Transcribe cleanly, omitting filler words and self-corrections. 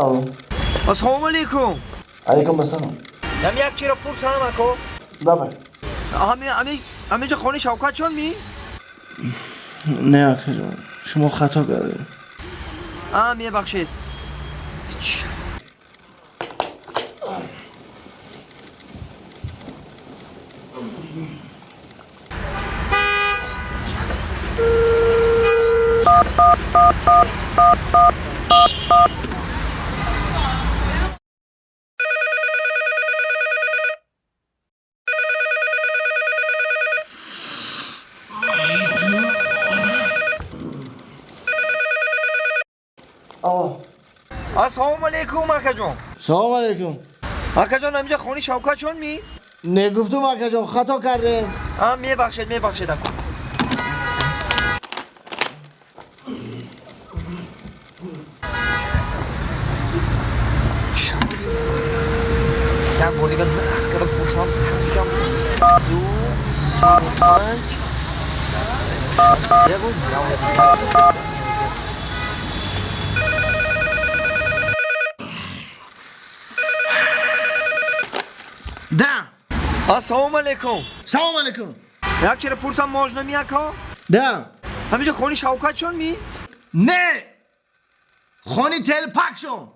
Assalomu alaykum. علیکم السلام. Ham یک چیرا پرسم اکو. دابر. همینجا خانه شوکت چون می؟ نه اکا جان، شما خطا کردید. میبخشید. Assalomu alaykum akajon. سلام علیکم. akajon همینجا خانه شوکت چون می؟ نه گفتم اکا جان خطا کردید. میبخشید اکو. یک بار دیگه نقص کردم پرسم همینجا 2 35 ده. Assalomu alaykum. سلام علیکم. یک چرا پرسم ماجنا می اکا؟ ده. همینجا خانه شوکت چون می؟ نه. خانی تل پاک شون.